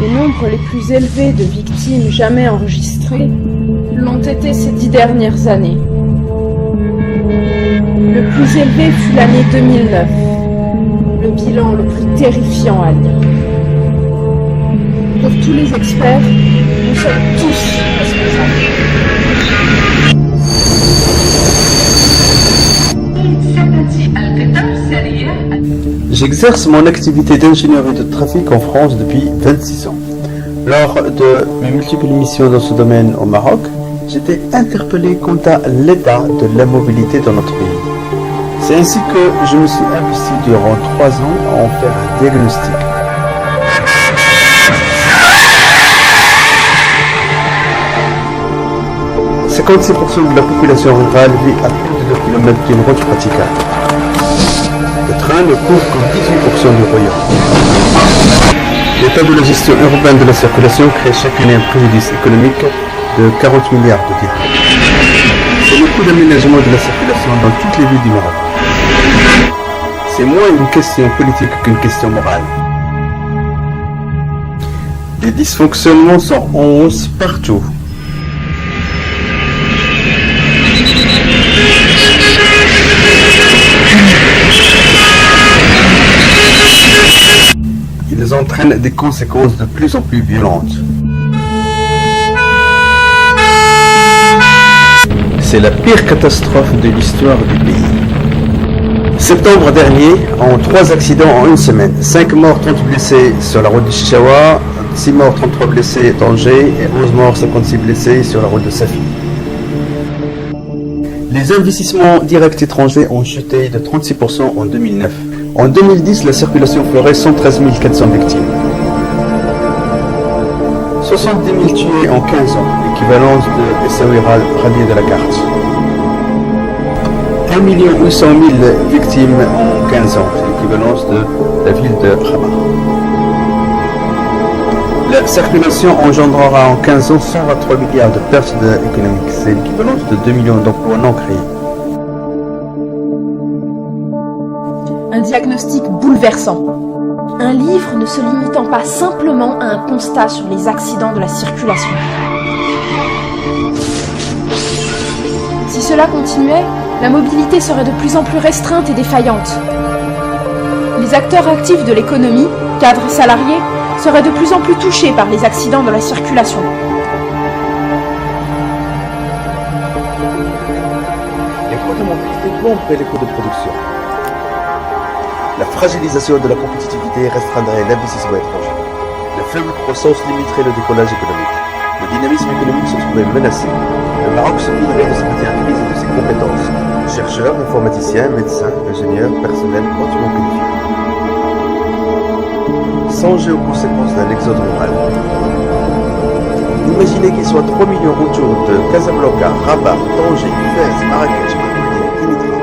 Les nombres les plus élevés de victimes jamais enregistrés l'ont été ces 10 dernières années. Le plus élevé fut l'année 2009, le bilan le plus terrifiant à lire. Pour tous les experts, nous sommes tous responsables. J'exerce mon activité d'ingénierie de trafic en France depuis 26 ans. Lors de mes multiples missions dans ce domaine au Maroc, j'étais interpellé quant à l'état de la mobilité dans notre pays. C'est ainsi que je me suis investi durant 3 ans à en faire un diagnostic. « 56% de la population rurale vit à plus de 2 km d'une route praticable. Le train ne couvre que 18% du royaume. L'état de la gestion urbaine de la circulation crée chaque année un préjudice économique de 40 milliards de dirhams. C'est le coût d'aménagement de la circulation dans toutes les villes du Maroc. C'est moins une question politique qu'une question morale. Les dysfonctionnements sont en hausse partout. Ils entraînent des conséquences de plus en plus violentes. C'est la pire catastrophe de l'histoire du pays. Septembre dernier, en 3 accidents en une semaine, 5 morts, 30 blessés sur la route de Chichawa, 6 morts, 33 blessés d'Angers et 11 morts, 56 blessés sur la route de Safi. Les investissements directs étrangers ont chuté de 36% en 2009. En 2010, la circulation ferait 113 400 victimes. 70 000 tués en 15 ans, l'équivalence de Essaouira radié de la carte. 1 800 000 victimes en 15 ans, l'équivalence de la ville de Rabat. La circulation engendrera en 15 ans 123 milliards de pertes économiques, c'est l'équivalence de 2 millions d'emplois non créés. Un diagnostic bouleversant. Un livre ne se limitant pas simplement à un constat sur les accidents de la circulation. Si cela continuait, la mobilité serait de plus en plus restreinte et défaillante. Les acteurs actifs de l'économie, cadres et salariés, seraient de plus en plus touchés par les accidents de la circulation. Les coûts de mobilité plomberaient les coûts de production. La fragilisation de la compétitivité restreindrait l'investissement étranger. La faible croissance limiterait le décollage économique. Le dynamisme économique se trouvait menacé. Le Maroc se priverait de sa maîtrise et de ses compétences. Chercheurs, informaticiens, médecins, ingénieurs, personnel hautement qualifié. Songez aux conséquences d'un exode rural. Imaginez qu'il soit 3 millions autour de Casablanca, Rabat, Tanger, Fès, Marrakech, Montpellier, Kenitra.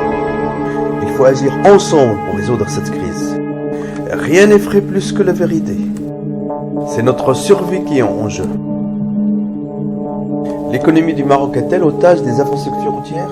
Il faut agir ensemble pour résoudre cette crise. Rien n'effraie plus que la vérité. C'est notre survie qui est en jeu. L'économie du Maroc est-elle otage des infrastructures routières ?